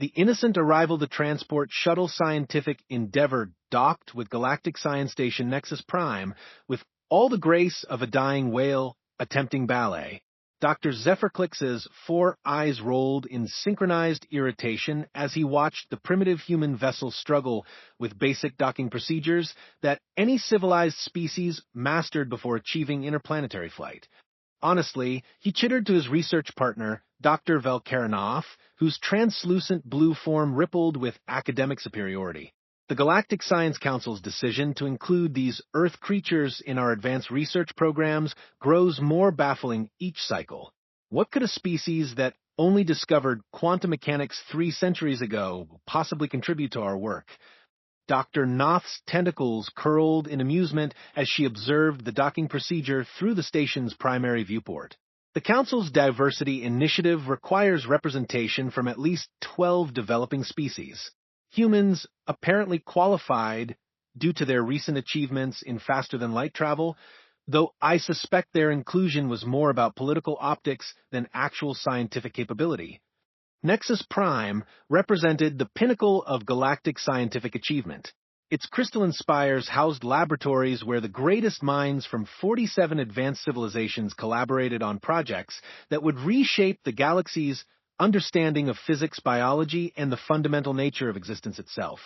The innocent arrival to transport shuttle scientific Endeavour docked with Galactic Science Station Nexus Prime with all the grace of a dying whale attempting ballet. Dr. Zephyr Clix's 4 eyes rolled in synchronized irritation as he watched the primitive human vessel struggle with basic docking procedures that any civilized species mastered before achieving interplanetary flight. Honestly, he chittered to his research partner, Dr. Velkaranoff, whose translucent blue form rippled with academic superiority. The Galactic Science Council's decision to include these Earth creatures in our advanced research programs grows more baffling each cycle. What could a species that only discovered quantum mechanics 3 centuries ago possibly contribute to our work? Dr. Knopf's tentacles curled in amusement as she observed the docking procedure through the station's primary viewport. The Council's diversity initiative requires representation from at least 12 developing species. Humans, apparently qualified due to their recent achievements in faster-than-light travel, though I suspect their inclusion was more about political optics than actual scientific capability. Nexus Prime represented the pinnacle of galactic scientific achievement. Its crystalline spires housed laboratories where the greatest minds from 47 advanced civilizations collaborated on projects that would reshape the galaxy's understanding of physics, biology, and the fundamental nature of existence itself.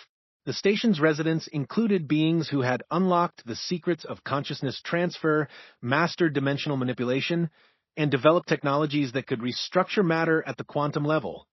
The station's residents included beings who had unlocked the secrets of consciousness transfer, mastered dimensional manipulation, and developed technologies that could restructure matter at the quantum level.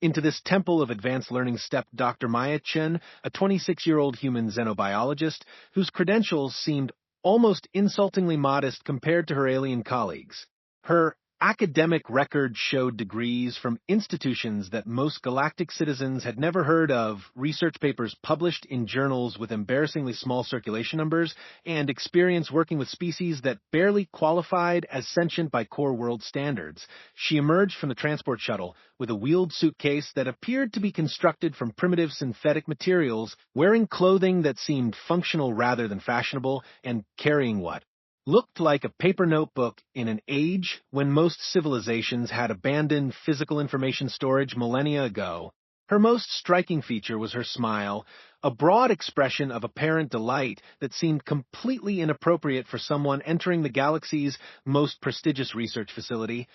Into this temple of advanced learning stepped Dr. Maya Chen, a 26-year-old human xenobiologist whose credentials seemed almost insultingly modest compared to her alien colleagues. Her academic record showed degrees from institutions that most galactic citizens had never heard of, research papers published in journals with embarrassingly small circulation numbers, and experience working with species that barely qualified as sentient by core world standards. She emerged from the transport shuttle with a wheeled suitcase that appeared to be constructed from primitive synthetic materials, wearing clothing that seemed functional rather than fashionable, and carrying what looked like a paper notebook in an age when most civilizations had abandoned physical information storage millennia ago. Her most striking feature was her smile, a broad expression of apparent delight that seemed completely inappropriate for someone entering the galaxy's most prestigious research facility.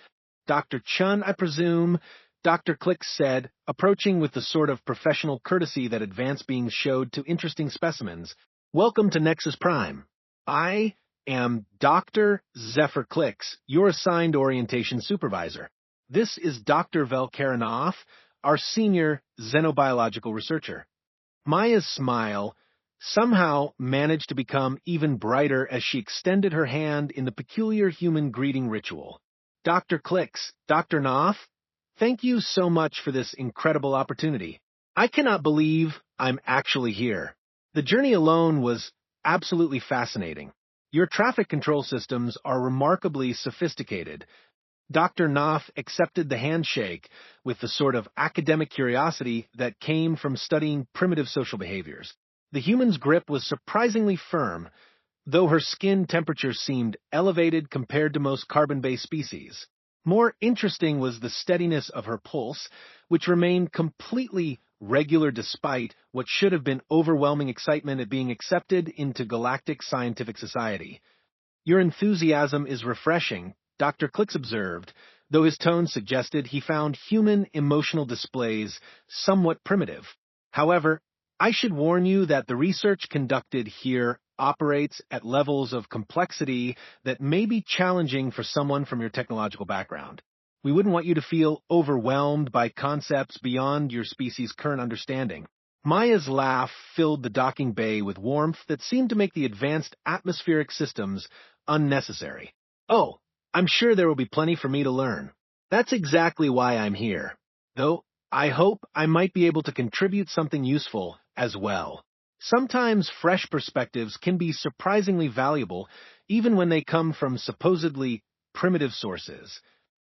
Dr. Chun, I presume, Dr. Clix said, approaching with the sort of professional courtesy that advanced beings showed to interesting specimens. Welcome to Nexus Prime. I am Dr. Zephyr Clix, your assigned orientation supervisor. This is Dr. Velkaranoff, our senior xenobiological researcher. Maya's smile somehow managed to become even brighter as she extended her hand in the peculiar human greeting ritual. Dr. Clix, Dr. Knopf, thank you so much for this incredible opportunity. I cannot believe I'm actually here. The journey alone was absolutely fascinating. Your traffic control systems are remarkably sophisticated. Dr. Knopf accepted the handshake with the sort of academic curiosity that came from studying primitive social behaviors. The human's grip was surprisingly firm, though her skin temperature seemed elevated compared to most carbon-based species. More interesting was the steadiness of her pulse, which remained completely regular despite what should have been overwhelming excitement at being accepted into Galactic Scientific Society. Your enthusiasm is refreshing, Dr. Clix observed, though his tone suggested he found human emotional displays somewhat primitive. However, I should warn you that the research conducted here operates at levels of complexity that may be challenging for someone from your technological background. We wouldn't want you to feel overwhelmed by concepts beyond your species' current understanding. Maya's laugh filled the docking bay with warmth that seemed to make the advanced atmospheric systems unnecessary. Oh, I'm sure there will be plenty for me to learn. That's exactly why I'm here. Though, I hope I might be able to contribute something useful as well. Sometimes fresh perspectives can be surprisingly valuable, even when they come from supposedly primitive sources.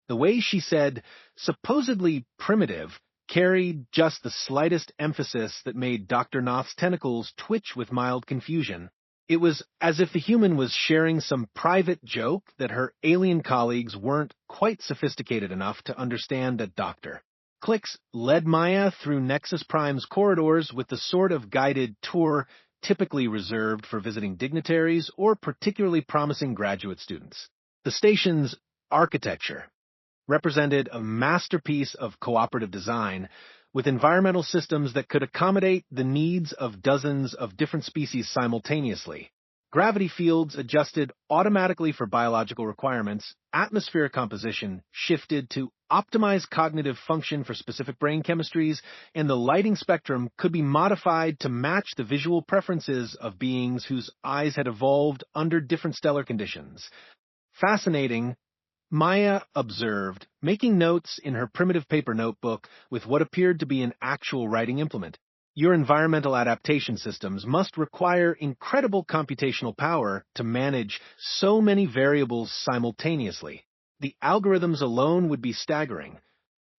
The way she said, supposedly primitive, carried just the slightest emphasis that made Dr. Knopf's tentacles twitch with mild confusion. It was as if the human was sharing some private joke that her alien colleagues weren't quite sophisticated enough to understand. Doctor. Clicks led Maya through Nexus Prime's corridors with the sort of guided tour typically reserved for visiting dignitaries or particularly promising graduate students. The station's architecture represented a masterpiece of cooperative design with environmental systems that could accommodate the needs of dozens of different species simultaneously. Gravity fields adjusted automatically for biological requirements, atmospheric composition shifted to optimize cognitive function for specific brain chemistries, and the lighting spectrum could be modified to match the visual preferences of beings whose eyes had evolved under different stellar conditions. Fascinating, Maya observed, making notes in her primitive paper notebook with what appeared to be an actual writing implement. Your environmental adaptation systems must require incredible computational power to manage so many variables simultaneously. The algorithms alone would be staggering.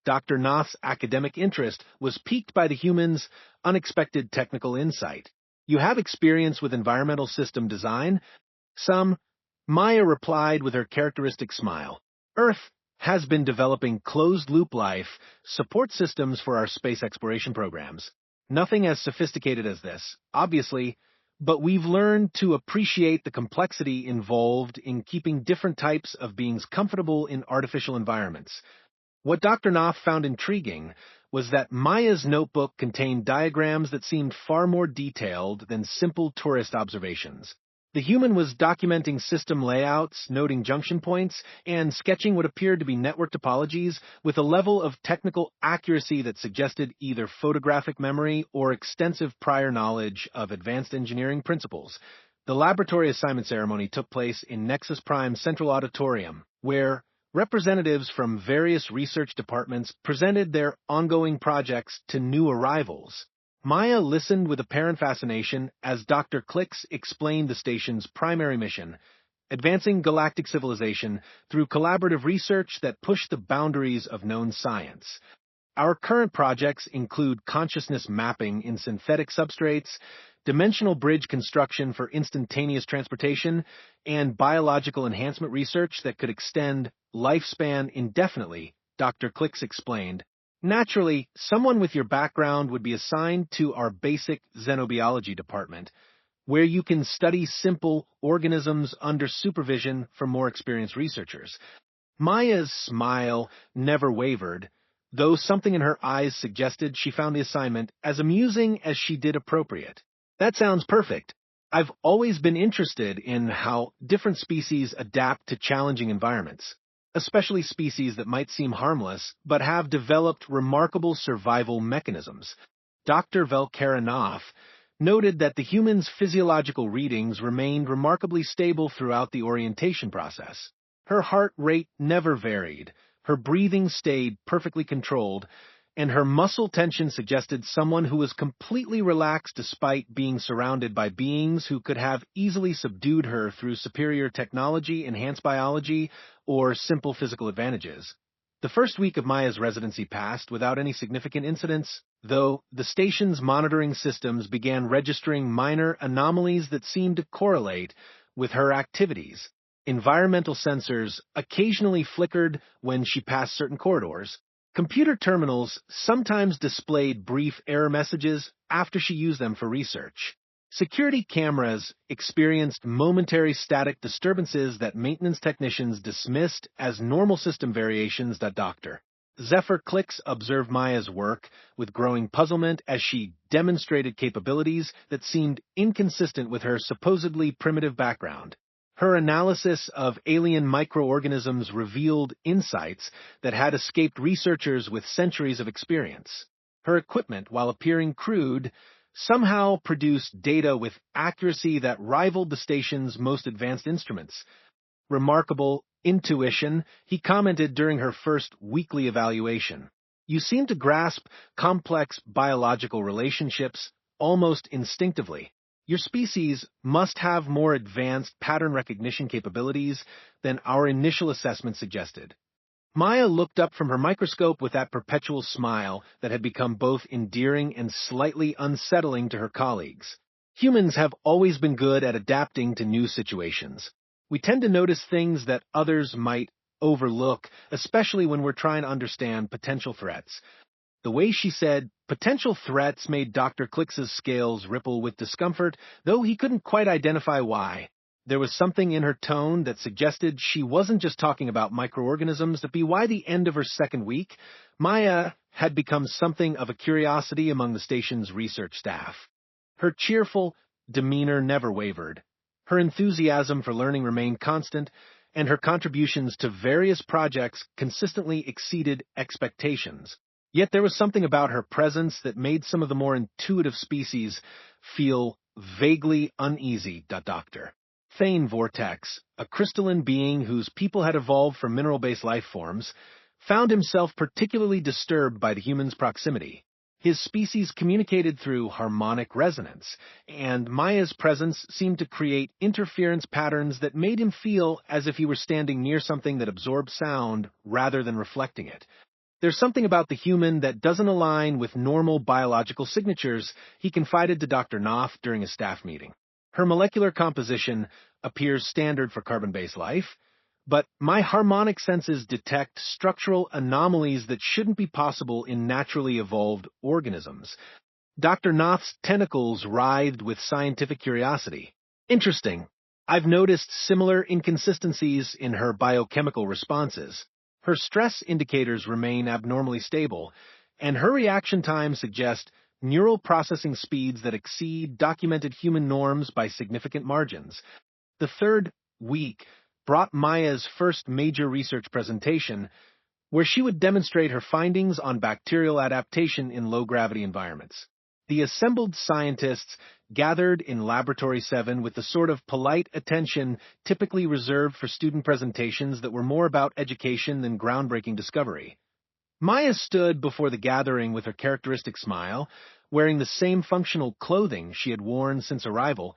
Dr. Nath's academic interest was piqued by the humans' unexpected technical insight. You have experience with environmental system design? Some. Maya replied with her characteristic smile. Earth has been developing closed-loop life support systems for our space exploration programs. Nothing as sophisticated as this, obviously, but we've learned to appreciate the complexity involved in keeping different types of beings comfortable in artificial environments. What Dr. Nath found intriguing was that Maya's notebook contained diagrams that seemed far more detailed than simple tourist observations. The human was documenting system layouts, noting junction points, and sketching what appeared to be network topologies with a level of technical accuracy that suggested either photographic memory or extensive prior knowledge of advanced engineering principles. The laboratory assignment ceremony took place in Nexus Prime's Central Auditorium, where representatives from various research departments presented their ongoing projects to new arrivals. Maya listened with apparent fascination as Dr. Clicks explained the station's primary mission, advancing galactic civilization through collaborative research that pushed the boundaries of known science. Our current projects include consciousness mapping in synthetic substrates, dimensional bridge construction for instantaneous transportation, and biological enhancement research that could extend lifespan indefinitely, Dr. Clicks explained. Naturally, someone with your background would be assigned to our basic xenobiology department, where you can study simple organisms under supervision from more experienced researchers. Maya's smile never wavered, though something in her eyes suggested she found the assignment as amusing as she did appropriate. That sounds perfect. I've always been interested in how different species adapt to challenging environments, especially species that might seem harmless but have developed remarkable survival mechanisms. Dr. Velkaranath noted that the human's physiological readings remained remarkably stable throughout the orientation process. Her heart rate never varied, her breathing stayed perfectly controlled, and her muscle tension suggested someone who was completely relaxed despite being surrounded by beings who could have easily subdued her through superior technology, enhanced biology, or simple physical advantages. The first week of Maya's residency passed without any significant incidents, though the station's monitoring systems began registering minor anomalies that seemed to correlate with her activities. Environmental sensors occasionally flickered when she passed certain corridors. Computer terminals sometimes displayed brief error messages after she used them for research. Security cameras experienced momentary static disturbances that maintenance technicians dismissed as normal system variations. Dr. Zephyr Clicks observed Maya's work with growing puzzlement as she demonstrated capabilities that seemed inconsistent with her supposedly primitive background. Her analysis of alien microorganisms revealed insights that had escaped researchers with centuries of experience. Her equipment, while appearing crude, somehow produced data with accuracy that rivaled the station's most advanced instruments. Remarkable intuition, he commented during her first weekly evaluation. You seem to grasp complex biological relationships almost instinctively. Your species must have more advanced pattern recognition capabilities than our initial assessment suggested. Maya looked up from her microscope with that perpetual smile that had become both endearing and slightly unsettling to her colleagues. Humans have always been good at adapting to new situations. We tend to notice things that others might overlook, especially when we're trying to understand potential threats. The way she said potential threats made Dr. Clix's scales ripple with discomfort, though he couldn't quite identify why. There was something in her tone that suggested she wasn't just talking about microorganisms. That by the end of her second week, Maya had become something of a curiosity among the station's research staff. Her cheerful demeanor never wavered. Her enthusiasm for learning remained constant, and her contributions to various projects consistently exceeded expectations. Yet there was something about her presence that made some of the more intuitive species feel vaguely uneasy. Doctor Thane Vortex, a crystalline being whose people had evolved from mineral-based life forms, found himself particularly disturbed by the human's proximity. His species communicated through harmonic resonance, and Maya's presence seemed to create interference patterns that made him feel as if he were standing near something that absorbed sound rather than reflecting it. There's something about the human that doesn't align with normal biological signatures, he confided to Dr. Knopf during a staff meeting. Her molecular composition appears standard for carbon-based life, but my harmonic senses detect structural anomalies that shouldn't be possible in naturally evolved organisms. Dr. Knopf's tentacles writhed with scientific curiosity. Interesting. I've noticed similar inconsistencies in her biochemical responses. Her stress indicators remain abnormally stable, and her reaction times suggest neural processing speeds that exceed documented human norms by significant margins. The third week brought Maya's first major research presentation, where she would demonstrate her findings on bacterial adaptation in low-gravity environments. The assembled scientists gathered in Laboratory 7 with the sort of polite attention typically reserved for student presentations that were more about education than groundbreaking discovery. Maya stood before the gathering with her characteristic smile, wearing the same functional clothing she had worn since arrival,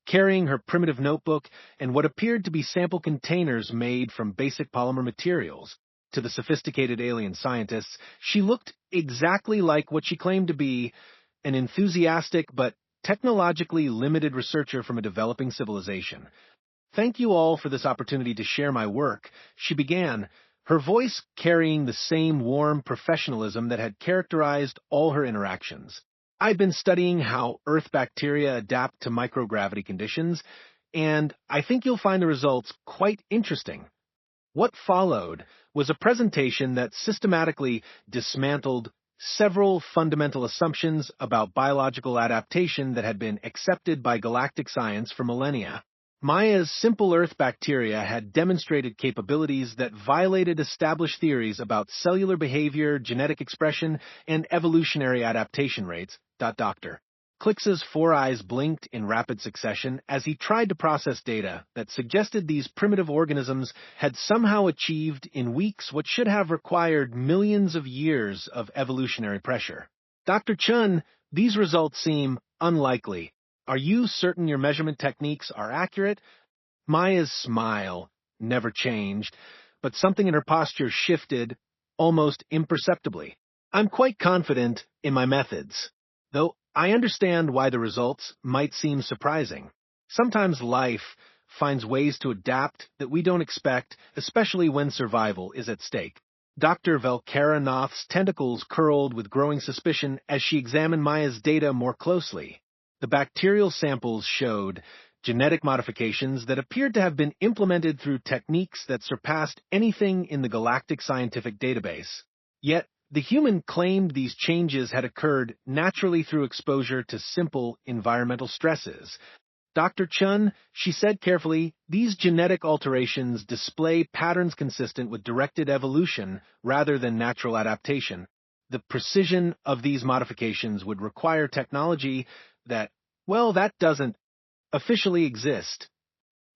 carrying her primitive notebook and what appeared to be sample containers made from basic polymer materials. To the sophisticated alien scientists, she looked exactly like what she claimed to be an enthusiastic but technologically limited researcher from a developing civilization. "Thank you all for this opportunity to share my work," she began, her voice carrying the same warm professionalism that had characterized all her interactions. "I've been studying how Earth bacteria adapt to microgravity conditions, and I think you'll find the results quite interesting." What followed was a presentation that systematically dismantled several fundamental assumptions about biological adaptation that had been accepted by galactic science for millennia. Maya's simple Earth bacteria had demonstrated capabilities that violated established theories about cellular behavior, genetic expression, and evolutionary adaptation rates. Dr. Clix's four eyes blinked in rapid succession as he tried to process data that suggested these primitive organisms had somehow achieved in weeks what should have required millions of years of evolutionary pressure. "Dr. Chun, these results seem unlikely. Are you certain your measurement techniques are accurate?" Maya's smile never changed, but something in her posture shifted almost imperceptibly. "I'm quite confident in my methods, though I understand why the results might seem surprising. Sometimes life finds ways to adapt that we don't expect, especially when survival is at stake." Dr. Velkaranoth's tentacles curled with growing suspicion as she examined Maya's data more closely. The bacterial samples showed genetic modifications that appeared to have been implemented through techniques that surpassed anything in the galactic scientific database. Yet, the human claimed these changes had occurred naturally through exposure to simple environmental stresses. "Dr. Chun," she said carefully, "these genetic alterations display patterns consistent with directed evolution rather than natural adaptation. The precision of these modifications would require technology that doesn't officially exist."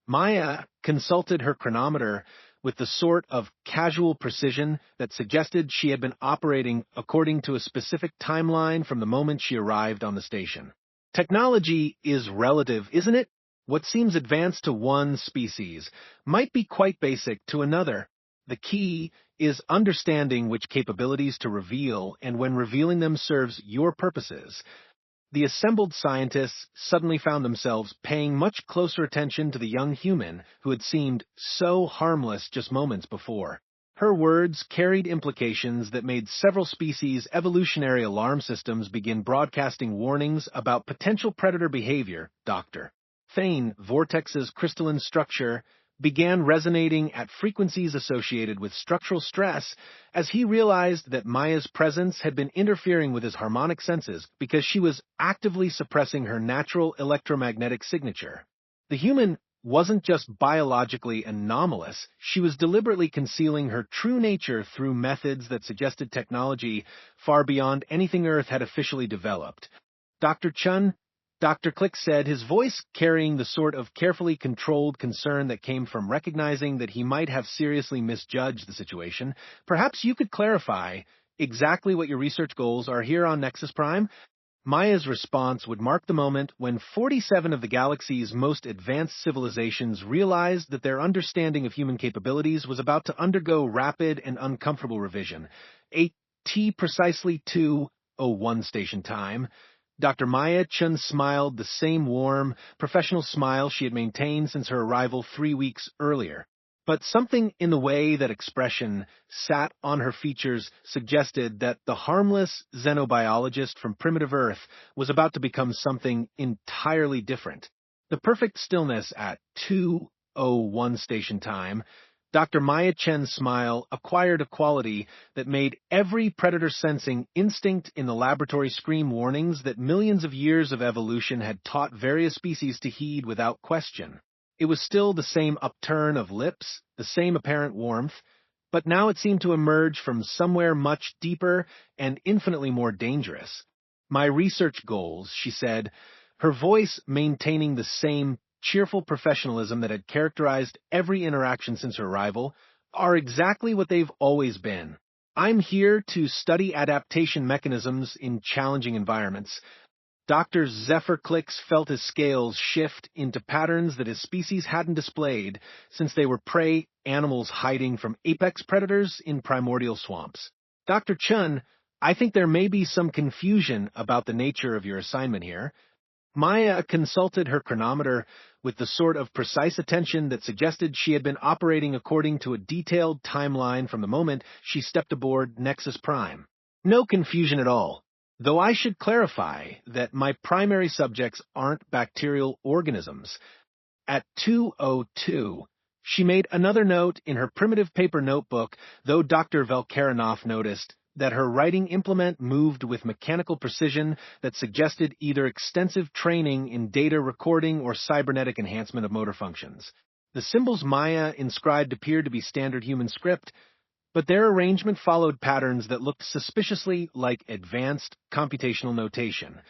Maya consulted her chronometer with the sort of casual precision that suggested she had been operating according to a specific timeline from the moment she arrived on the station. "Technology is relative, isn't it? What seems advanced to one species might be quite basic to another. The key is understanding which capabilities to reveal and when revealing them serves your purposes." The assembled scientists suddenly found themselves paying much closer attention to the young human who had seemed so harmless just moments before. Her words carried implications that made several species' evolutionary alarm systems begin broadcasting warnings about potential predator behavior. Dr. Thane Vortex's crystalline structure began resonating at frequencies associated with structural stress as he realized that Maya's presence had been interfering with his harmonic senses because she was actively suppressing her natural electromagnetic signature. The human wasn't just biologically anomalous, she was deliberately concealing her true nature through methods that suggested technology far beyond anything Earth had officially developed. Dr. Chun, Dr. Click said, his voice carrying the sort of carefully controlled concern that came from recognizing that he might have seriously misjudged the situation. Perhaps you could clarify exactly what your research goals are here on Nexus Prime? Maya's response would mark the moment when 47 of the galaxy's most advanced civilizations realized that their understanding of human capabilities was about to undergo rapid and uncomfortable revision. Precisely 2:01 station time. Dr. Maya Chun smiled the same warm, professional smile she had maintained since her arrival 3 weeks earlier. But something in the way that expression sat on her features suggested that the harmless xenobiologist from primitive Earth was about to become something entirely different. The perfect stillness at 2:01 station time, Dr. Maya Chen's smile acquired a quality that made every predator-sensing instinct in the laboratory scream warnings that millions of years of evolution had taught various species to heed without question. It was still the same upturn of lips, the same apparent warmth, but now it seemed to emerge from somewhere much deeper and infinitely more dangerous. My research goals, she said, her voice maintaining the same cheerful professionalism that had characterized every interaction since her arrival, are exactly what they've always been. I'm here to study adaptation mechanisms in challenging environments. Dr. Zephyr Clicks felt his scales shift into patterns that his species hadn't displayed since they were prey animals hiding from apex predators in primordial swamps. Dr. Chun, I think there may be some confusion about the nature of your assignment here. Maya consulted her chronometer with the sort of precise attention that suggested she had been operating according to a detailed timeline from the moment she stepped aboard Nexus Prime. No confusion at all. Though I should clarify that my primary subjects aren't bacterial organisms. At 2:02, she made another note in her primitive paper notebook, though Dr. Velkaranoff noticed that her writing implement moved with mechanical precision that suggested either extensive training in data recording or cybernetic enhancement of motor functions. The symbols Maya inscribed appeared to be standard human script, but their arrangement followed patterns that looked suspiciously like advanced computational notation.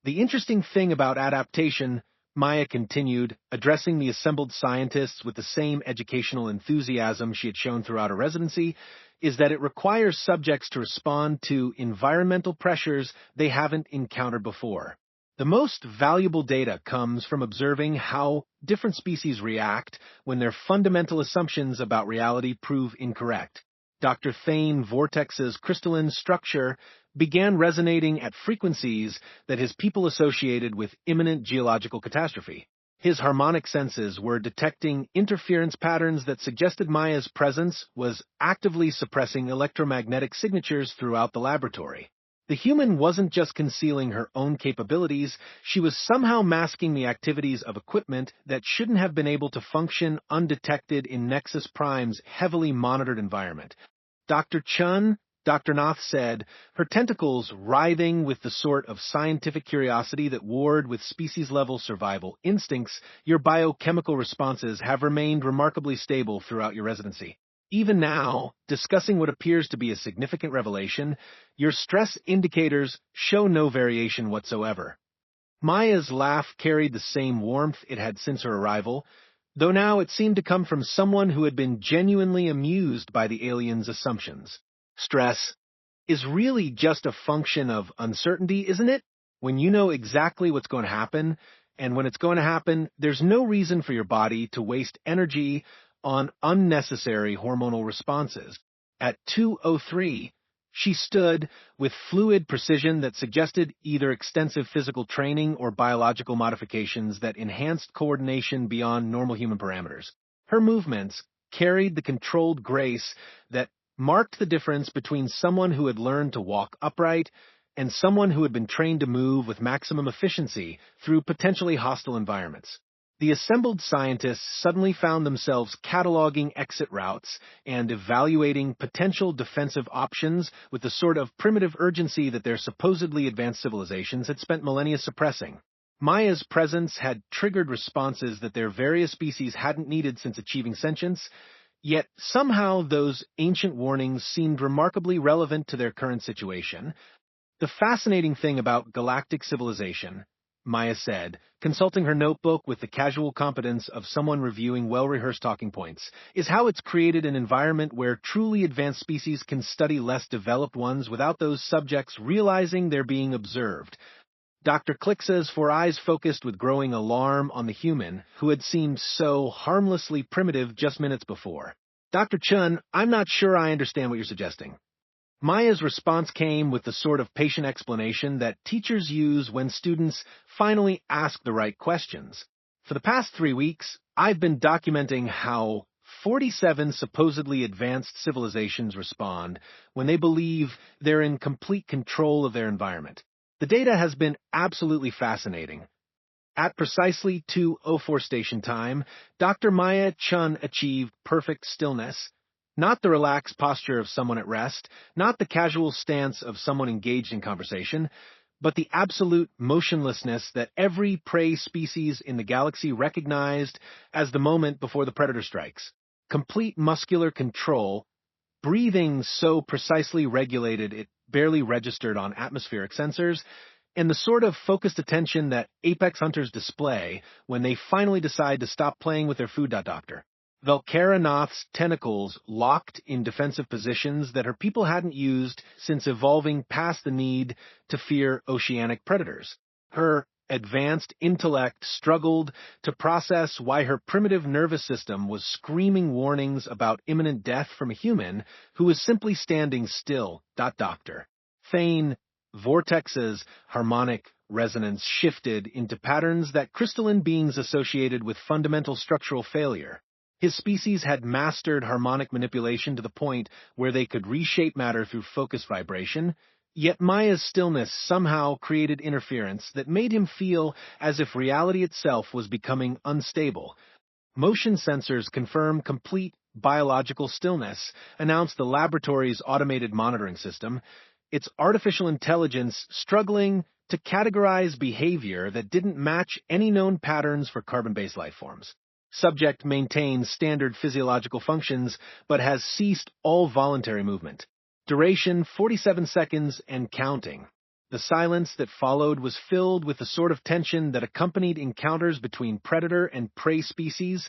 The interesting thing about adaptation, Maya continued, addressing the assembled scientists with the same educational enthusiasm she had shown throughout her residency, is that it requires subjects to respond to environmental pressures they haven't encountered before. The most valuable data comes from observing how different species react when their fundamental assumptions about reality prove incorrect. Dr. Thane Vortex's crystalline structure began resonating at frequencies that his people associated with imminent geological catastrophe. His harmonic senses were detecting interference patterns that suggested Maya's presence was actively suppressing electromagnetic signatures throughout the laboratory. The human wasn't just concealing her own capabilities, she was somehow masking the activities of equipment that shouldn't have been able to function undetected in Nexus Prime's heavily monitored environment. Dr. Chun, Dr. Nath said, her tentacles writhing with the sort of scientific curiosity that warred with species-level survival instincts, your biochemical responses have remained remarkably stable throughout your residency. Even now, discussing what appears to be a significant revelation, your stress indicators show no variation whatsoever. Maya's laugh carried the same warmth it had since her arrival, though now it seemed to come from someone who had been genuinely amused by the aliens' assumptions. Stress is really just a function of uncertainty, isn't it? When you know exactly what's going to happen, and when it's going to happen, there's no reason for your body to waste energy on unnecessary hormonal responses. At 2:03, she stood with fluid precision that suggested either extensive physical training or biological modifications that enhanced coordination beyond normal human parameters. Her movements, carried the controlled grace that marked the difference between someone who had learned to walk upright and someone who had been trained to move with maximum efficiency through potentially hostile environments. The assembled scientists suddenly found themselves cataloging exit routes and evaluating potential defensive options with the sort of primitive urgency that their supposedly advanced civilizations had spent millennia suppressing. Maya's presence had triggered responses that their various species hadn't needed since achieving sentience, yet somehow those ancient warnings seemed remarkably relevant to their current situation. The fascinating thing about galactic civilization, Maya said, consulting her notebook with the casual competence of someone reviewing well-rehearsed talking points, is how it's created an environment where truly advanced species can study less developed ones without those subjects realizing they're being observed. Dr. Click says for eyes focused with growing alarm on the human who had seemed so harmlessly primitive just minutes before. Dr. Chun, I'm not sure I understand what you're suggesting. Maya's response came with the sort of patient explanation that teachers use when students finally ask the right questions. For the past 3 weeks, I've been documenting how 47 supposedly advanced civilizations respond when they believe they're in complete control of their environment. The data has been absolutely fascinating. At precisely 2:04 station time, Dr. Maya Chun achieved perfect stillness. Not the relaxed posture of someone at rest, not the casual stance of someone engaged in conversation, but the absolute motionlessness that every prey species in the galaxy recognized as the moment before the predator strikes. Complete muscular control, breathing so precisely regulated it barely registered on atmospheric sensors, and the sort of focused attention that apex hunters display when they finally decide to stop playing with their food. Doctor. Velkara Noth's tentacles locked in defensive positions that her people hadn't used since evolving past the need to fear oceanic predators. Her advanced intellect struggled to process why her primitive nervous system was screaming warnings about imminent death from a human who was simply standing still. Doctor. Thane Vortex's harmonic resonance shifted into patterns that crystalline beings associated with fundamental structural failure. His species had mastered harmonic manipulation to the point where they could reshape matter through focus vibration, yet Maya's stillness somehow created interference that made him feel as if reality itself was becoming unstable. Motion sensors confirm complete biological stillness, announced the laboratory's automated monitoring system, its artificial intelligence struggling to categorize behavior that didn't match any known patterns for carbon-based life forms. Subject maintains standard physiological functions, but has ceased all voluntary movement. Duration 47 seconds and counting. The silence that followed was filled with the sort of tension that accompanied encounters between predator and prey species,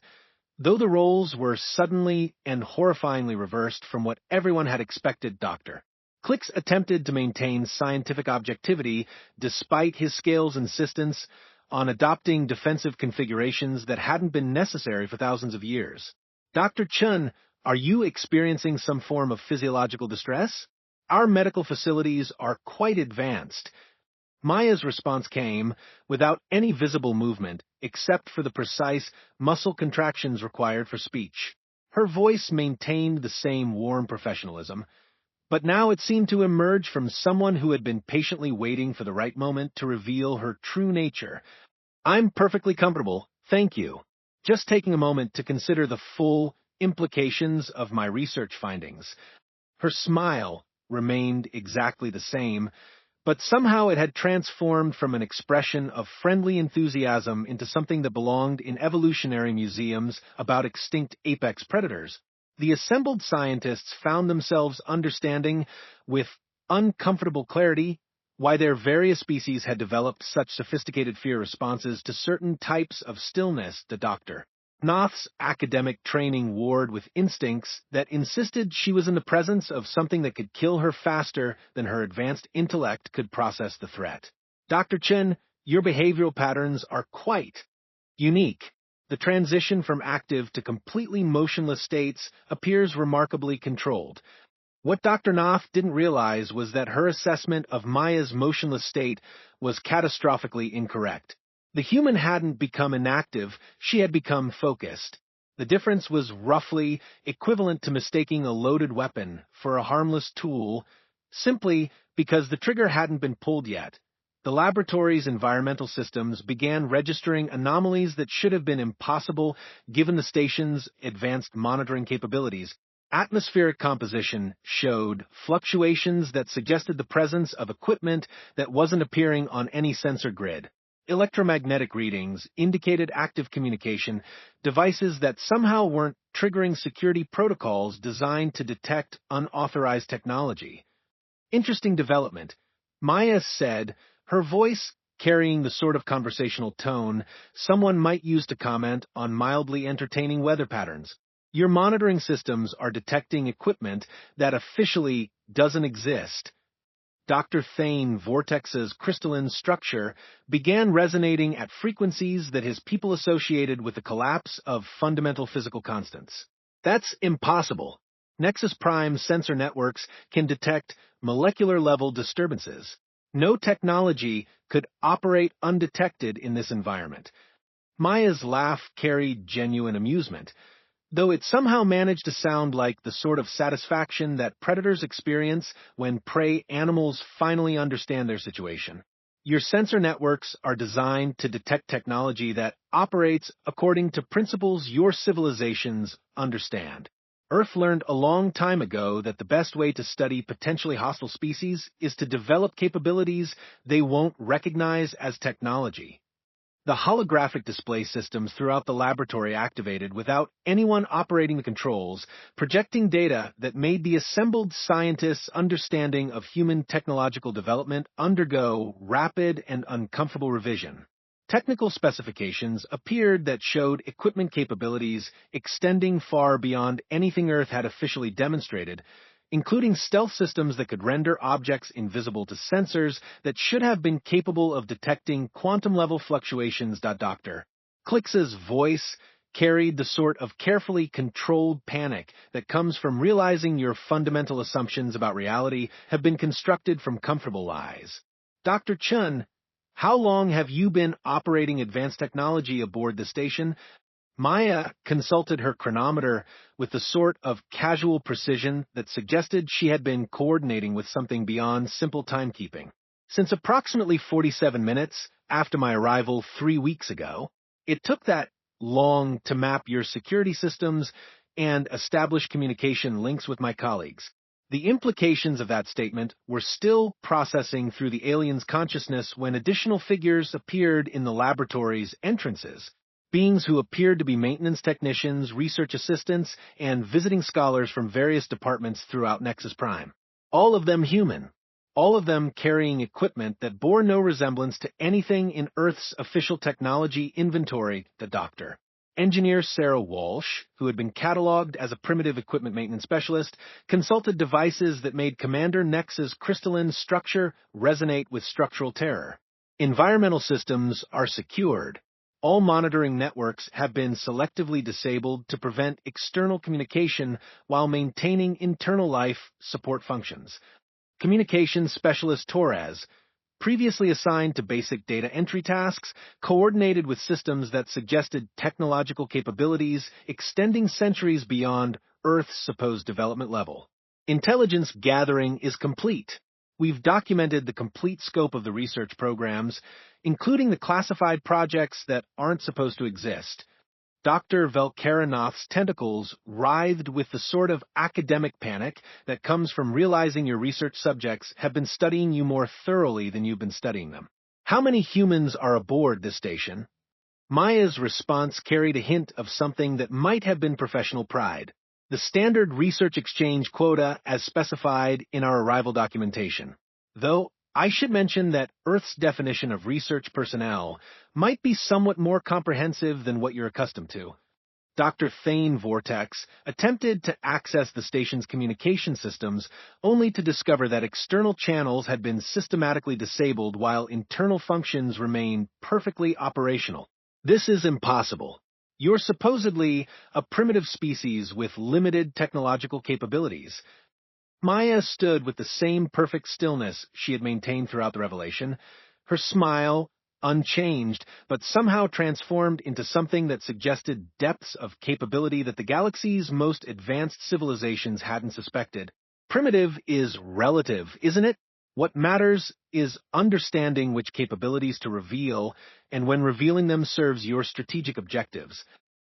though the roles were suddenly and horrifyingly reversed from what everyone had expected. Dr. Clix attempted to maintain scientific objectivity despite his scale's insistence on adopting defensive configurations that hadn't been necessary for thousands of years. Dr. Chun, are you experiencing some form of physiological distress? Our medical facilities are quite advanced. Maya's response came without any visible movement except for the precise muscle contractions required for speech. Her voice maintained the same warm professionalism, but now it seemed to emerge from someone who had been patiently waiting for the right moment to reveal her true nature. I'm perfectly comfortable, thank you. Just taking a moment to consider the full implications of my research findings. Her smile remained exactly the same, but somehow it had transformed from an expression of friendly enthusiasm into something that belonged in evolutionary museums about extinct apex predators. The assembled scientists found themselves understanding with uncomfortable clarity why their various species had developed such sophisticated fear responses to certain types of stillness. The Doctor. Noth's academic training warred with instincts that insisted she was in the presence of something that could kill her faster than her advanced intellect could process the threat. Dr. Chen, your behavioral patterns are quite unique. The transition from active to completely motionless states appears remarkably controlled. What Dr. Noth didn't realize was that her assessment of Maya's motionless state was catastrophically incorrect. The human hadn't become inactive, she had become focused. The difference was roughly equivalent to mistaking a loaded weapon for a harmless tool simply because the trigger hadn't been pulled yet. The laboratory's environmental systems began registering anomalies that should have been impossible given the station's advanced monitoring capabilities. Atmospheric composition showed fluctuations that suggested the presence of equipment that wasn't appearing on any sensor grid. Electromagnetic readings indicated active communication, devices that somehow weren't triggering security protocols designed to detect unauthorized technology. Interesting development. Maya said, her voice carrying the sort of conversational tone someone might use to comment on mildly entertaining weather patterns. Your monitoring systems are detecting equipment that officially doesn't exist. Dr. Thane Vortex's crystalline structure began resonating at frequencies that his people associated with the collapse of fundamental physical constants. That's impossible. Nexus Prime sensor networks can detect molecular-level disturbances. No technology could operate undetected in this environment. Maya's laugh carried genuine amusement, though it somehow managed to sound like the sort of satisfaction that predators experience when prey animals finally understand their situation. Your sensor networks are designed to detect technology that operates according to principles your civilizations understand. Earth learned a long time ago that the best way to study potentially hostile species is to develop capabilities they won't recognize as technology. The holographic display systems throughout the laboratory activated without anyone operating the controls, projecting data that made the assembled scientists' understanding of human technological development undergo rapid and uncomfortable revision. Technical specifications appeared that showed equipment capabilities extending far beyond anything Earth had officially demonstrated, including stealth systems that could render objects invisible to sensors that should have been capable of detecting quantum-level fluctuations. Dr. Clix's voice carried the sort of carefully controlled panic that comes from realizing your fundamental assumptions about reality have been constructed from comfortable lies. Dr. Chun, how long have you been operating advanced technology aboard the station? Maya consulted her chronometer with the sort of casual precision that suggested she had been coordinating with something beyond simple timekeeping. Since approximately 47 minutes after my arrival 3 weeks ago, it took that long to map your security systems and establish communication links with my colleagues. The implications of that statement were still processing through the alien's consciousness when additional figures appeared in the laboratory's entrances. Beings who appeared to be maintenance technicians, research assistants, and visiting scholars from various departments throughout Nexus Prime. All of them human. All of them carrying equipment that bore no resemblance to anything in Earth's official technology inventory. The doctor. Engineer Sarah Walsh, who had been cataloged as a primitive equipment maintenance specialist, consulted devices that made Commander Nex's crystalline structure resonate with structural terror. Environmental systems are secured. All monitoring networks have been selectively disabled to prevent external communication while maintaining internal life support functions. Communications Specialist Torres, previously assigned to basic data entry tasks, coordinated with systems that suggested technological capabilities extending centuries beyond Earth's supposed development level. Intelligence gathering is complete. We've documented the complete scope of the research programs, including the classified projects that aren't supposed to exist. Dr. Velkaranoth's tentacles writhed with the sort of academic panic that comes from realizing your research subjects have been studying you more thoroughly than you've been studying them. How many humans are aboard this station? Maya's response carried a hint of something that might have been professional pride. The standard research exchange quota as specified in our arrival documentation. Though, I should mention that Earth's definition of research personnel might be somewhat more comprehensive than what you're accustomed to. Dr. Thane Vortex attempted to access the station's communication systems only to discover that external channels had been systematically disabled while internal functions remained perfectly operational. This is impossible. You're supposedly a primitive species with limited technological capabilities. Maya stood with the same perfect stillness she had maintained throughout the revelation, her smile unchanged, but somehow transformed into something that suggested depths of capability that the galaxy's most advanced civilizations hadn't suspected. Primitive is relative, isn't it? What matters is understanding which capabilities to reveal, and when revealing them serves your strategic objectives.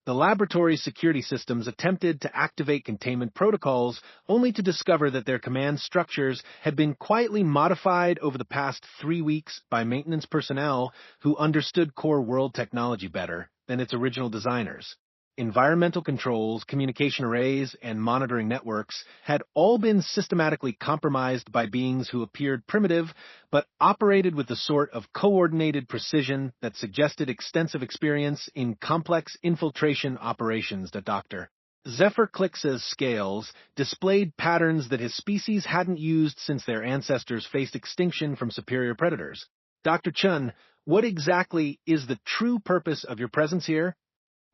The laboratory's security systems attempted to activate containment protocols only to discover that their command structures had been quietly modified over the past 3 weeks by maintenance personnel who understood core world technology better than its original designers. Environmental controls, communication arrays, and monitoring networks had all been systematically compromised by beings who appeared primitive, but operated with the sort of coordinated precision that suggested extensive experience in complex infiltration operations. Dr. Zephyr Clix's scales displayed patterns that his species hadn't used since their ancestors faced extinction from superior predators. Dr. Chun, what exactly is the true purpose of your presence here?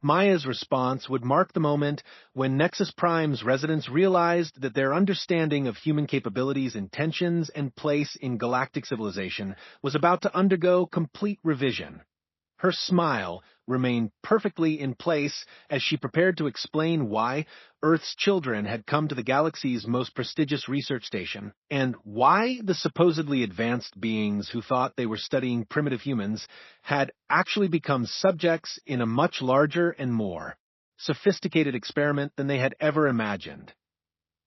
Maya's response would mark the moment when Nexus Prime's residents realized that their understanding of human capabilities, intentions, and place in galactic civilization was about to undergo complete revision. Her smile remained perfectly in place as she prepared to explain why Earth's children had come to the galaxy's most prestigious research station, and why the supposedly advanced beings who thought they were studying primitive humans had actually become subjects in a much larger and more sophisticated experiment than they had ever imagined.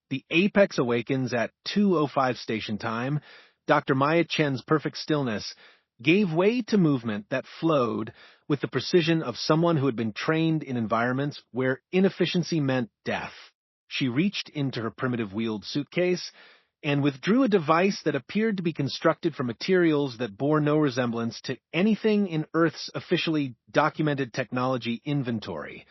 The apex awakens at 2:05 station time. Dr. Maya Chen's perfect stillness gave way to movement that flowed with the precision of someone who had been trained in environments where inefficiency meant death. She reached into her primitive wheeled suitcase and withdrew a device that appeared to be constructed from materials that bore no resemblance to anything in Earth's officially documented technology inventory.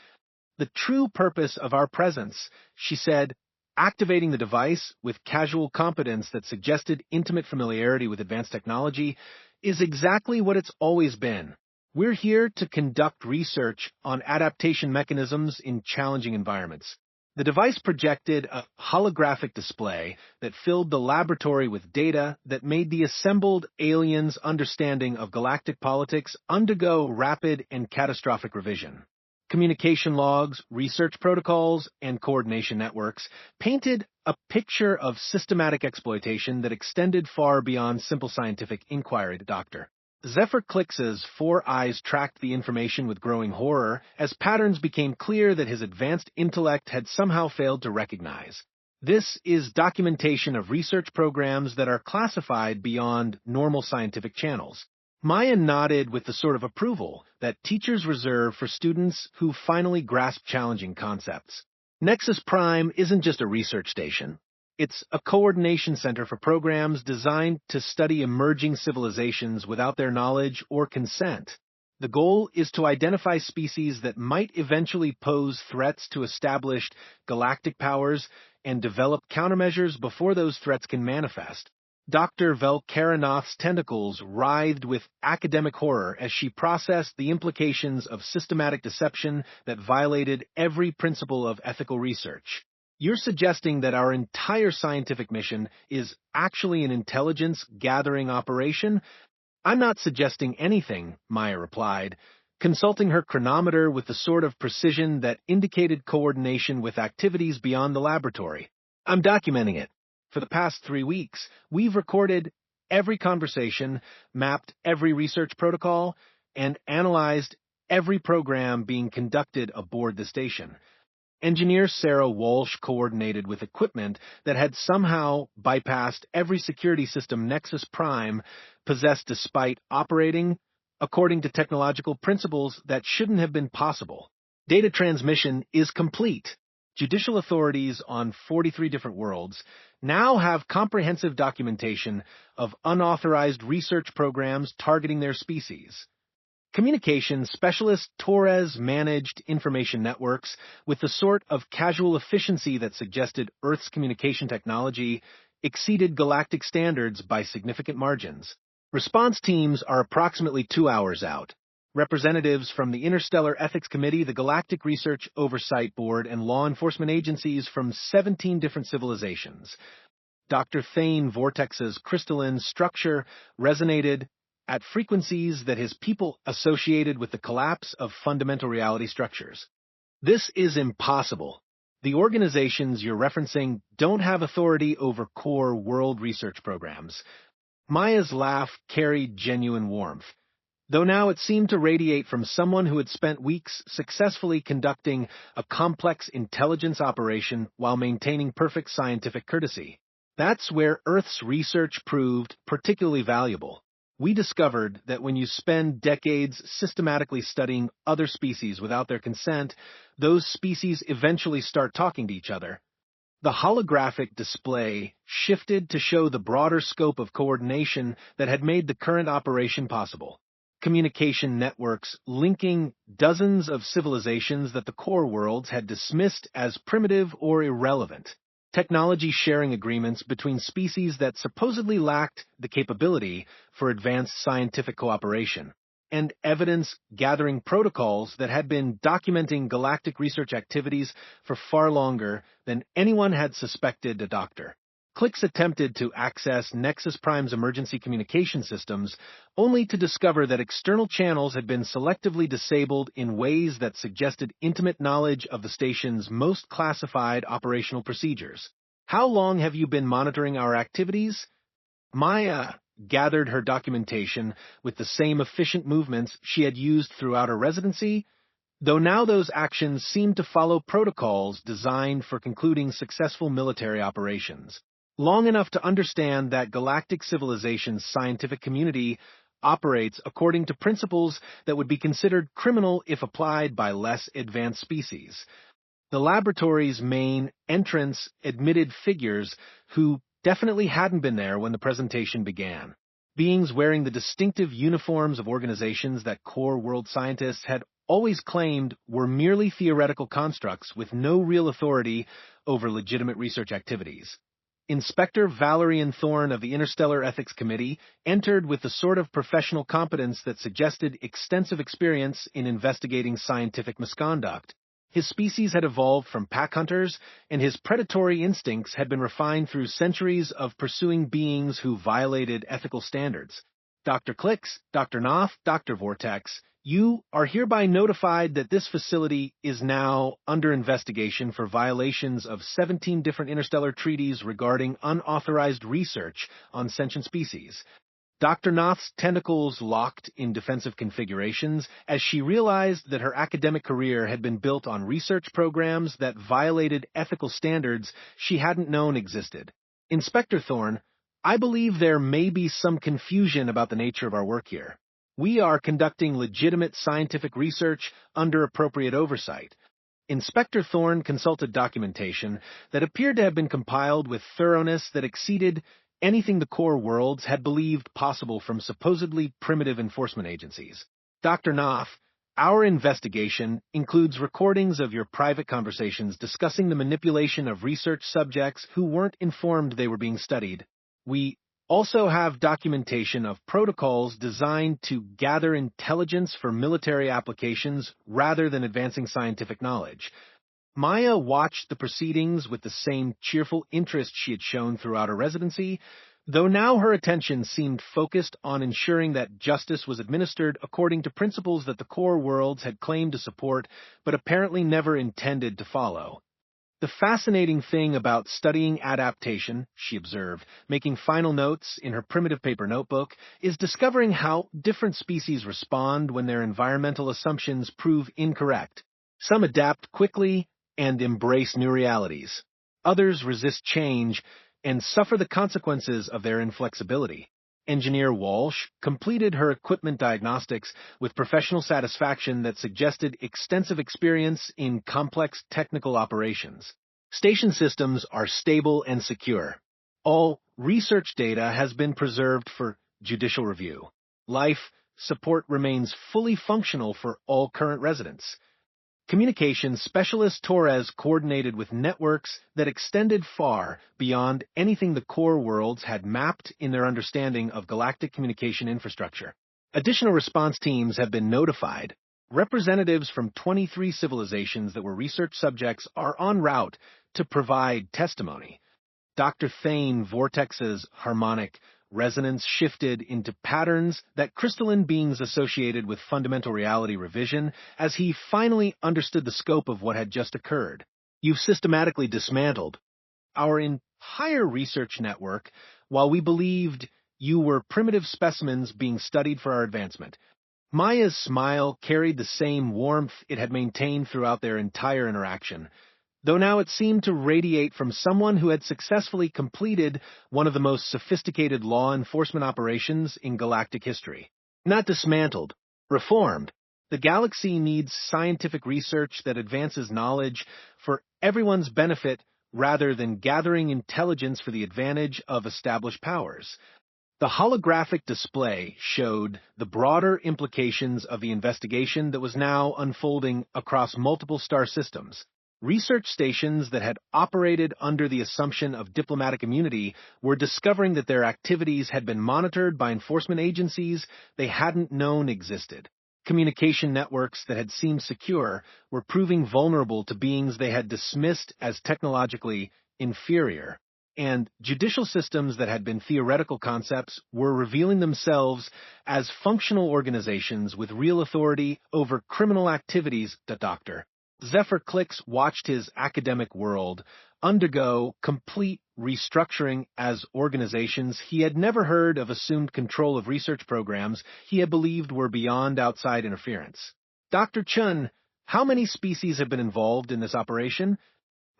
The true purpose of our presence, she said, activating the device with casual competence that suggested intimate familiarity with advanced technology, is exactly what it's always been. We're here to conduct research on adaptation mechanisms in challenging environments. The device projected a holographic display that filled the laboratory with data that made the assembled aliens' understanding of galactic politics undergo rapid and catastrophic revision. Communication logs, research protocols, and coordination networks painted a picture of systematic exploitation that extended far beyond simple scientific inquiry. Dr. Zephyr Clix's 4 eyes tracked the information with growing horror as patterns became clear that his advanced intellect had somehow failed to recognize. This is documentation of research programs that are classified beyond normal scientific channels. Maya nodded with the sort of approval that teachers reserve for students who finally grasp challenging concepts. Nexus Prime isn't just a research station. It's a coordination center for programs designed to study emerging civilizations without their knowledge or consent. The goal is to identify species that might eventually pose threats to established galactic powers and develop countermeasures before those threats can manifest. Dr. Velkaranoth's tentacles writhed with academic horror as she processed the implications of systematic deception that violated every principle of ethical research. You're suggesting that our entire scientific mission is actually an intelligence-gathering operation? I'm not suggesting anything, Maya replied, consulting her chronometer with the sort of precision that indicated coordination with activities beyond the laboratory. I'm documenting it. For the past 3 weeks, we've recorded every conversation, mapped every research protocol, and analyzed every program being conducted aboard the station. Engineer Sarah Walsh coordinated with equipment that had somehow bypassed every security system Nexus Prime possessed despite operating according to technological principles that shouldn't have been possible. Data transmission is complete. Judicial authorities on 43 different worlds now have comprehensive documentation of unauthorized research programs targeting their species. Communications specialist Torres managed information networks with the sort of casual efficiency that suggested Earth's communication technology exceeded galactic standards by significant margins. Response teams are approximately 2 hours out. Representatives from the Interstellar Ethics Committee, the Galactic Research Oversight Board, and law enforcement agencies from 17 different civilizations. Dr. Thane Vortex's crystalline structure resonated at frequencies that his people associated with the collapse of fundamental reality structures. This is impossible. The organizations you're referencing don't have authority over core world research programs. Maya's laugh carried genuine warmth, though now it seemed to radiate from someone who had spent weeks successfully conducting a complex intelligence operation while maintaining perfect scientific courtesy. That's where Earth's research proved particularly valuable. We discovered that when you spend decades systematically studying other species without their consent, those species eventually start talking to each other. The holographic display shifted to show the broader scope of coordination that had made the current operation possible. Communication networks linking dozens of civilizations that the core worlds had dismissed as primitive or irrelevant. Technology sharing agreements between species that supposedly lacked the capability for advanced scientific cooperation, and evidence-gathering protocols that had been documenting galactic research activities for far longer than anyone had suspected a doctor. Clix attempted to access Nexus Prime's emergency communication systems, only to discover that external channels had been selectively disabled in ways that suggested intimate knowledge of the station's most classified operational procedures. "How long have you been monitoring our activities?" Maya gathered her documentation with the same efficient movements she had used throughout her residency, though now those actions seemed to follow protocols designed for concluding successful military operations. Long enough to understand that galactic civilization's scientific community operates according to principles that would be considered criminal if applied by less advanced species. The laboratory's main entrance admitted figures who definitely hadn't been there when the presentation began. Beings wearing the distinctive uniforms of organizations that core world scientists had always claimed were merely theoretical constructs with no real authority over legitimate research activities. Inspector Valerian Thorne of the Interstellar Ethics Committee entered with the sort of professional competence that suggested extensive experience in investigating scientific misconduct. His species had evolved from pack hunters, and his predatory instincts had been refined through centuries of pursuing beings who violated ethical standards. Dr. Clix, Dr. Knopf, Dr. Vortex, you are hereby notified that this facility is now under investigation for violations of 17 different interstellar treaties regarding unauthorized research on sentient species. Dr. Knopf's tentacles locked in defensive configurations as she realized that her academic career had been built on research programs that violated ethical standards she hadn't known existed. Inspector Thorne, I believe there may be some confusion about the nature of our work here. We are conducting legitimate scientific research under appropriate oversight. Inspector Thorne consulted documentation that appeared to have been compiled with thoroughness that exceeded anything the core worlds had believed possible from supposedly primitive enforcement agencies. Dr. Knopf, our investigation includes recordings of your private conversations discussing the manipulation of research subjects who weren't informed they were being studied. We also have documentation of protocols designed to gather intelligence for military applications rather than advancing scientific knowledge. Maya watched the proceedings with the same cheerful interest she had shown throughout her residency, though now her attention seemed focused on ensuring that justice was administered according to principles that the core worlds had claimed to support but apparently never intended to follow. The fascinating thing about studying adaptation, she observed, making final notes in her primitive paper notebook, is discovering how different species respond when their environmental assumptions prove incorrect. Some adapt quickly and embrace new realities. Others resist change and suffer the consequences of their inflexibility. Engineer Walsh completed her equipment diagnostics with professional satisfaction that suggested extensive experience in complex technical operations. Station systems are stable and secure. All research data has been preserved for judicial review. Life support remains fully functional for all current residents. Communications specialist Torres coordinated with networks that extended far beyond anything the core worlds had mapped in their understanding of galactic communication infrastructure. Additional response teams have been notified. Representatives from 23 civilizations that were research subjects are en route to provide testimony. Dr. Thane Vortex's harmonic resonance shifted into patterns that crystalline beings associated with fundamental reality revision as he finally understood the scope of what had just occurred. You've systematically dismantled our entire research network while we believed you were primitive specimens being studied for our advancement. Maya's smile carried the same warmth it had maintained throughout their entire interaction, though now it seemed to radiate from someone who had successfully completed one of the most sophisticated law enforcement operations in galactic history. Not dismantled, reformed. The galaxy needs scientific research that advances knowledge for everyone's benefit rather than gathering intelligence for the advantage of established powers. The holographic display showed the broader implications of the investigation that was now unfolding across multiple star systems. Research stations that had operated under the assumption of diplomatic immunity were discovering that their activities had been monitored by enforcement agencies they hadn't known existed. Communication networks that had seemed secure were proving vulnerable to beings they had dismissed as technologically inferior. And judicial systems that had been theoretical concepts were revealing themselves as functional organizations with real authority over criminal activities. Dr. Zephyr Clicks watched his academic world undergo complete restructuring as organizations he had never heard of assumed control of research programs he had believed were beyond outside interference. Dr. Chun, how many species have been involved in this operation?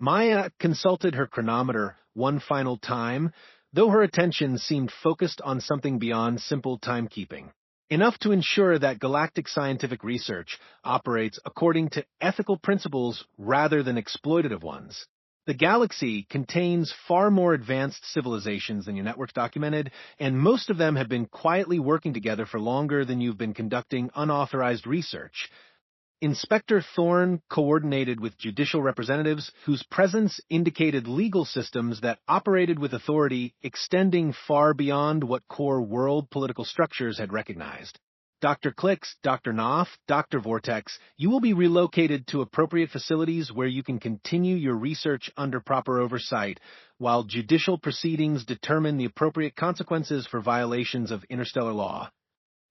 Maya consulted her chronometer one final time, though her attention seemed focused on something beyond simple timekeeping. Enough to ensure that galactic scientific research operates according to ethical principles rather than exploitative ones. The galaxy contains far more advanced civilizations than your networks documented, and most of them have been quietly working together for longer than you've been conducting unauthorized research. Inspector Thorne coordinated with judicial representatives whose presence indicated legal systems that operated with authority extending far beyond what core world political structures had recognized. Dr. Clicks, Dr. Knopf, Dr. Vortex, you will be relocated to appropriate facilities where you can continue your research under proper oversight, while judicial proceedings determine the appropriate consequences for violations of interstellar law.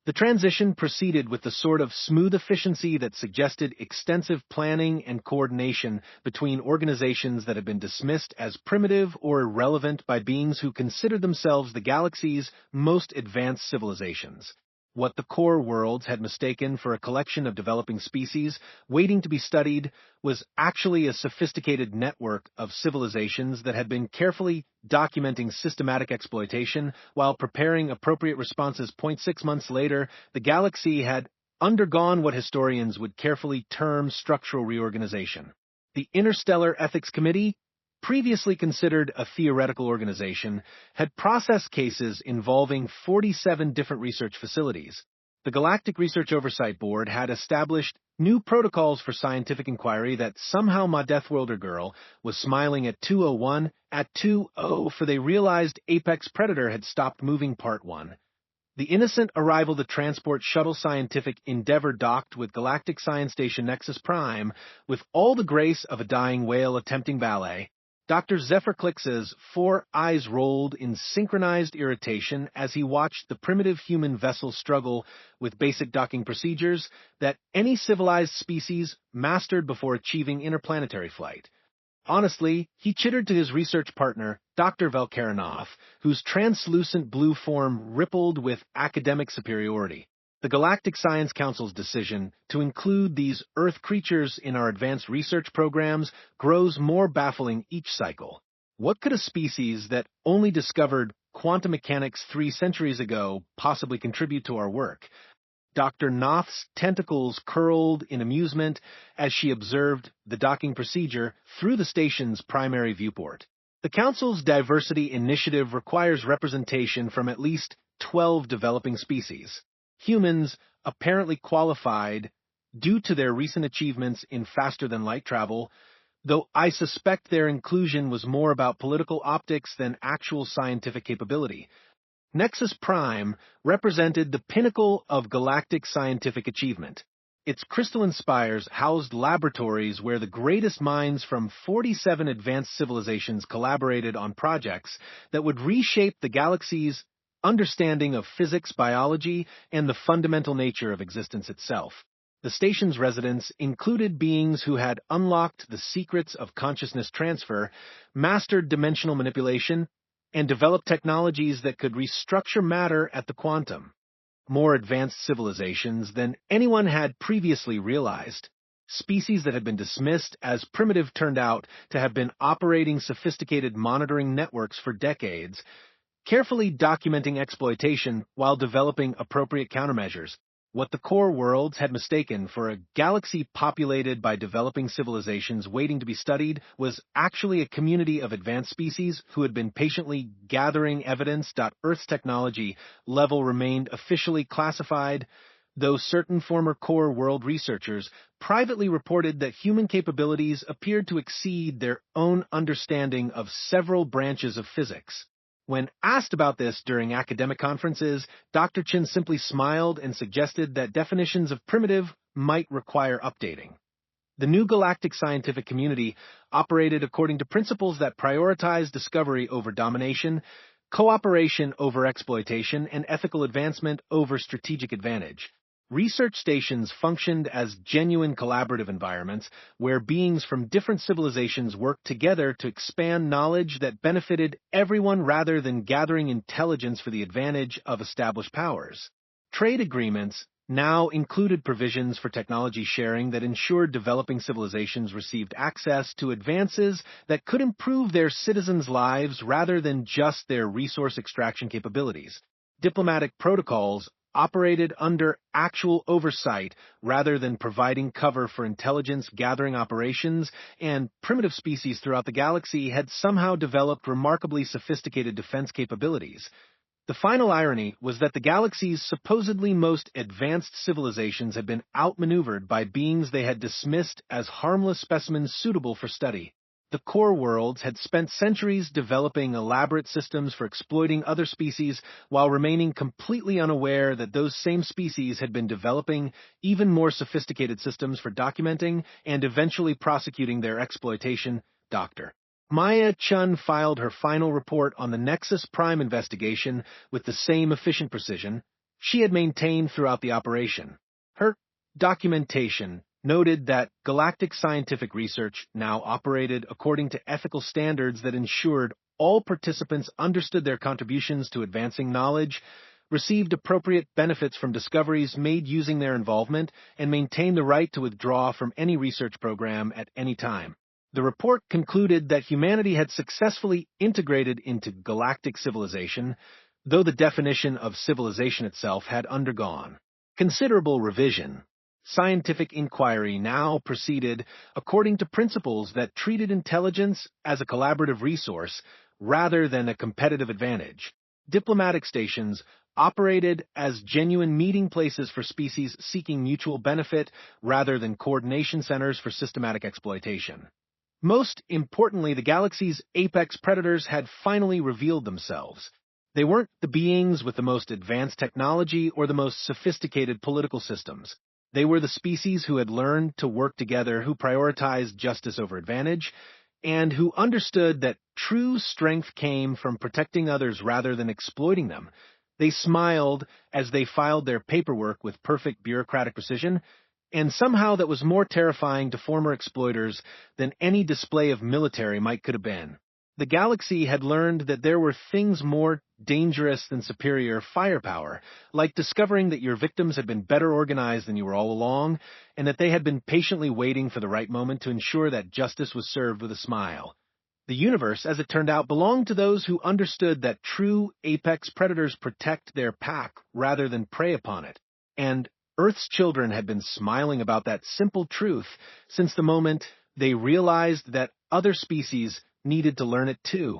The transition proceeded with the sort of smooth efficiency that suggested extensive planning and coordination between organizations that had been dismissed as primitive or irrelevant by beings who considered themselves the galaxy's most advanced civilizations. What the core worlds had mistaken for a collection of developing species waiting to be studied was actually a sophisticated network of civilizations that had been carefully documenting systematic exploitation while preparing appropriate responses. 6 months later, the galaxy had undergone what historians would carefully term structural reorganization. The Interstellar Ethics Committee, previously considered a theoretical organization, had processed cases involving 47 different research facilities. The Galactic Research Oversight Board had established new protocols for scientific inquiry that somehow my Deathworlder girl was smiling at 2:01 at 2:00 for they realized Apex Predator had stopped moving. Part 1. The innocent arrival of the transport shuttle scientific Endeavor docked with Galactic Science Station Nexus Prime with all the grace of a dying whale attempting ballet. Dr. Zephyr Clicks's 4 eyes rolled in synchronized irritation as he watched the primitive human vessel struggle with basic docking procedures that any civilized species mastered before achieving interplanetary flight. Honestly, he chittered to his research partner, Dr. Velkaranov, whose translucent blue form rippled with academic superiority. The Galactic Science Council's decision to include these Earth creatures in our advanced research programs grows more baffling each cycle. What could a species that only discovered quantum mechanics 3 centuries ago possibly contribute to our work? Dr. Knopf's tentacles curled in amusement as she observed the docking procedure through the station's primary viewport. The Council's diversity initiative requires representation from at least 12 developing species. Humans, apparently qualified due to their recent achievements in faster-than-light travel, though I suspect their inclusion was more about political optics than actual scientific capability. Nexus Prime represented the pinnacle of galactic scientific achievement. Its crystalline spires housed laboratories where the greatest minds from 47 advanced civilizations collaborated on projects that would reshape the galaxy's understanding of physics, biology, and the fundamental nature of existence itself. The station's residents included beings who had unlocked the secrets of consciousness transfer, mastered dimensional manipulation, and developed technologies that could restructure matter at the quantum. More advanced civilizations than anyone had previously realized. Species that had been dismissed as primitive turned out to have been operating sophisticated monitoring networks for decades, carefully documenting exploitation while developing appropriate countermeasures. What the core worlds had mistaken for a galaxy populated by developing civilizations waiting to be studied was actually a community of advanced species who had been patiently gathering evidence. Earth's technology level remained officially classified, though certain former core world researchers privately reported that human capabilities appeared to exceed their own understanding of several branches of physics. When asked about this during academic conferences, Dr. Chin simply smiled and suggested that definitions of primitive might require updating. The new galactic scientific community operated according to principles that prioritize discovery over domination, cooperation over exploitation, and ethical advancement over strategic advantage. Research stations functioned as genuine collaborative environments where beings from different civilizations worked together to expand knowledge that benefited everyone rather than gathering intelligence for the advantage of established powers. Trade agreements now included provisions for technology sharing that ensured developing civilizations received access to advances that could improve their citizens' lives rather than just their resource extraction capabilities. Diplomatic protocols operated under actual oversight rather than providing cover for intelligence-gathering operations, and primitive species throughout the galaxy had somehow developed remarkably sophisticated defense capabilities. The final irony was that the galaxy's supposedly most advanced civilizations had been outmaneuvered by beings they had dismissed as harmless specimens suitable for study. The core worlds had spent centuries developing elaborate systems for exploiting other species while remaining completely unaware that those same species had been developing even more sophisticated systems for documenting and eventually prosecuting their exploitation. Dr. Maya Chun filed her final report on the Nexus Prime investigation with the same efficient precision she had maintained throughout the operation. Her documentation noted that galactic scientific research now operated according to ethical standards that ensured all participants understood their contributions to advancing knowledge, received appropriate benefits from discoveries made using their involvement, and maintained the right to withdraw from any research program at any time. The report concluded that humanity had successfully integrated into galactic civilization, though the definition of civilization itself had undergone considerable revision. Scientific inquiry now proceeded according to principles that treated intelligence as a collaborative resource rather than a competitive advantage. Diplomatic stations operated as genuine meeting places for species seeking mutual benefit rather than coordination centers for systematic exploitation. Most importantly, the galaxy's apex predators had finally revealed themselves. They weren't the beings with the most advanced technology or the most sophisticated political systems. They were the species who had learned to work together, who prioritized justice over advantage, and who understood that true strength came from protecting others rather than exploiting them. They smiled as they filed their paperwork with perfect bureaucratic precision, and somehow that was more terrifying to former exploiters than any display of military might could have been. The galaxy had learned that there were things more dangerous than superior firepower, like discovering that your victims had been better organized than you were all along, and that they had been patiently waiting for the right moment to ensure that justice was served with a smile. The universe, as it turned out, belonged to those who understood that true apex predators protect their pack rather than prey upon it, and Earth's children had been smiling about that simple truth since the moment they realized that other species needed to learn it too.